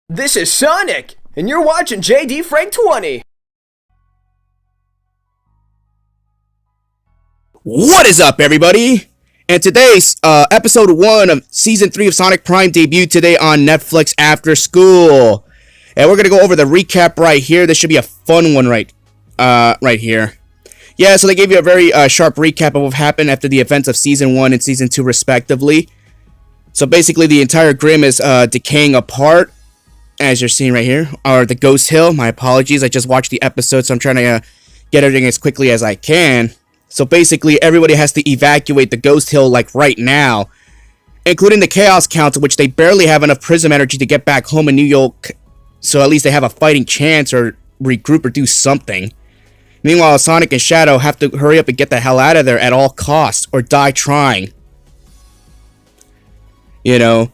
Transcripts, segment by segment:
This is Sonic, and you're watching JD Frank 20. What is up, everybody? And today's episode 1 of season 3 of Sonic Prime debuted today on Netflix after school. And we're gonna go over the recap right here. This should be a fun one right here. Yeah, so they gave you a very sharp recap of what happened after the events of season 1 and season 2 respectively. So basically the entire Grim is decaying apart, as you're seeing right here, or the Ghost Hill. My apologies, I just watched the episode, so I'm trying to get everything as quickly as I can. So basically, everybody has to evacuate the Ghost Hill, like, right now, including the Chaos Council, which they barely have enough Prism energy to get back home in New York, so at least they have a fighting chance or regroup or do something. Meanwhile, Sonic and Shadow have to hurry up and get the hell out of there at all costs, or die trying. You know?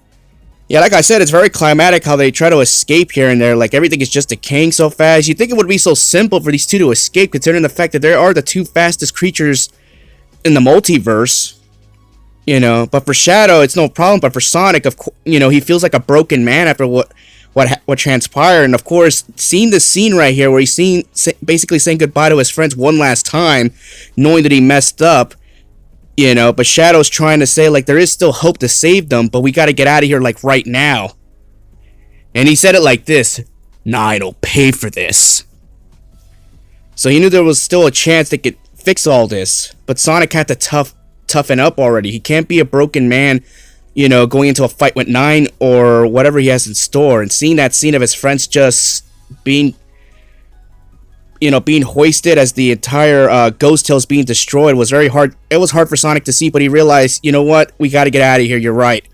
Yeah, like I said, it's very climatic how they try to escape here and there. Like, everything is just decaying so fast. You'd think it would be so simple for these two to escape, considering the fact that they are the two fastest creatures in the multiverse. You know, but for Shadow, it's no problem. But for Sonic, you know, he feels like a broken man after what transpired. And of course, seeing this scene right here, where he's basically saying goodbye to his friends one last time, knowing that he messed up. You know, but Shadow's trying to say, like, there is still hope to save them, but we gotta get out of here, like, right now. And he said it like this: "Nine'll pay for this." So he knew there was still a chance they could fix all this, but Sonic had to toughen up already. He can't be a broken man, you know, going into a fight with Nine or whatever he has in store. And seeing that scene of his friends just being hoisted as the entire Ghost Hill is being destroyed was very hard. It was hard for Sonic to see, but he realized, you know what? We got to get out of here. You're right.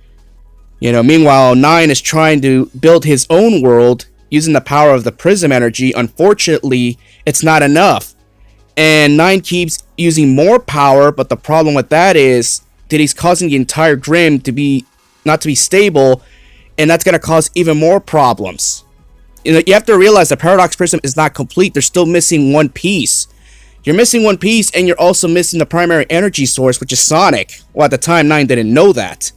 You know, meanwhile, Nine is trying to build his own world using the power of the Prism energy. Unfortunately, it's not enough. And Nine keeps using more power, but the problem with that is that he's causing the entire Grim not to be stable, and that's going to cause even more problems. You know, you have to realize the Paradox Prism is not complete. They're still missing one piece. You're missing one piece, and you're also missing the primary energy source, which is Sonic. Well, at the time, Nine didn't know that.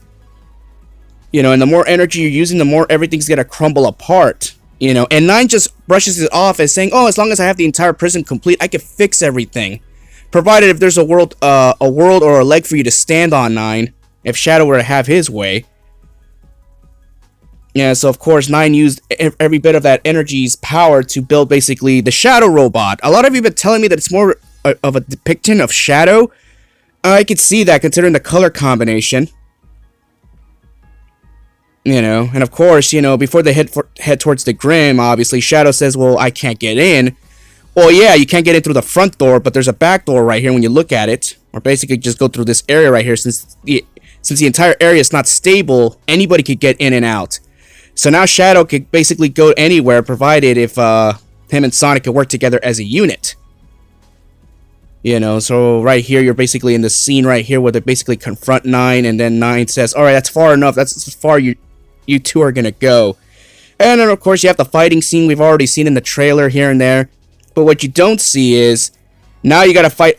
You know, and the more energy you're using, the more everything's gonna crumble apart. You know, and Nine just brushes it off as saying, "Oh, as long as I have the entire prism complete, I can fix everything." Provided if there's a world or a leg for you to stand on, Nine. If Shadow were to have his way. Yeah, so of course, Nine used every bit of that energy's power to build basically the Shadow Robot. A lot of you have been telling me that it's more of a depiction of Shadow. I could see that considering the color combination. You know, and of course, you know, before they head towards the Grim, obviously, Shadow says, "Well, I can't get in." Well, yeah, you can't get in through the front door, but there's a back door right here when you look at it. Or basically just go through this area right here. Since the entire area is not stable, anybody could get in and out. So now Shadow could basically go anywhere, provided if him and Sonic could work together as a unit. You know, so right here, you're basically in the scene right here where they basically confront Nine, and then Nine says, "Alright, that's far enough. That's as far you two are gonna go." And then, of course, you have the fighting scene we've already seen in the trailer here and there. But what you don't see is, now you gotta fight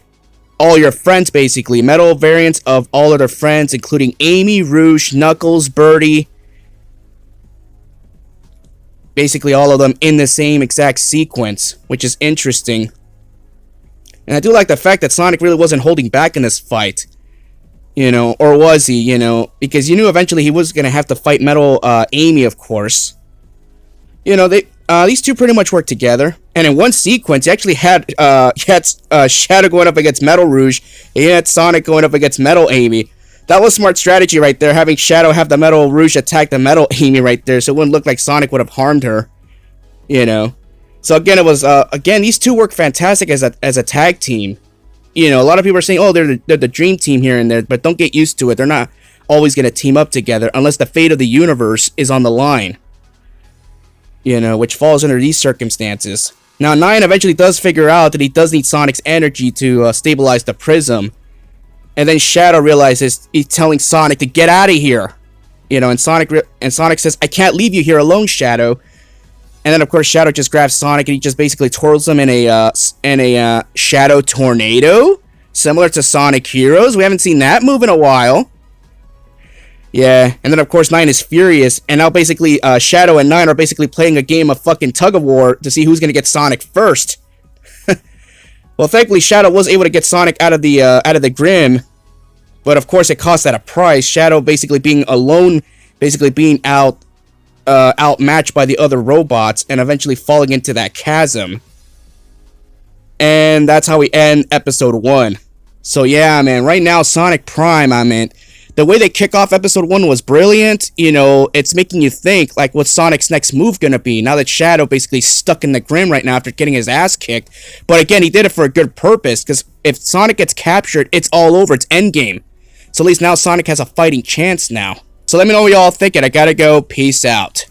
all your friends, basically. Metal variants of all of their friends, including Amy, Rouge, Knuckles, Birdie. Basically all of them in the same exact sequence, which is interesting. And I do like the fact that Sonic really wasn't holding back in this fight. You know, or was he, you know? Because you knew eventually he was going to have to fight Metal Amy, of course. You know, these two pretty much worked together. And in one sequence, he actually had Shadow going up against Metal Rouge. He had Sonic going up against Metal Amy. That was smart strategy right there, having Shadow have the Metal Rouge attack the Metal Amy right there, so it wouldn't look like Sonic would have harmed her. You know. So again, it was, again, these two work fantastic as a tag team. You know, a lot of people are saying, "Oh, they're the dream team here and there," but don't get used to it. They're not always going to team up together, unless the fate of the universe is on the line. You know, which falls under these circumstances. Now, Nine eventually does figure out that he does need Sonic's energy to stabilize the Prism. And then Shadow realizes he's telling Sonic to get out of here. You know, and Sonic says, "I can't leave you here alone, Shadow." And then, of course, Shadow just grabs Sonic and he just basically twirls him in a Shadow Tornado, similar to Sonic Heroes. We haven't seen that move in a while. Yeah, and then of course 9 is furious, and now basically Shadow and 9 are basically playing a game of fucking tug of war to see who's gonna get Sonic first. Well, thankfully Shadow was able to get Sonic out of the Grim, but of course it cost at a price. Shadow basically being alone, basically being outmatched by the other robots, and eventually falling into that chasm. And that's how we end episode 1. So yeah, man, right now Sonic Prime, I mean, the way they kick off episode 1 was brilliant. You know, it's making you think, like, what's Sonic's next move gonna be? Now that Shadow basically stuck in the Grim right now after getting his ass kicked. But again, he did it for a good purpose, because if Sonic gets captured, it's all over. It's endgame. So at least now Sonic has a fighting chance now. So let me know what y'all think, and I gotta go. Peace out.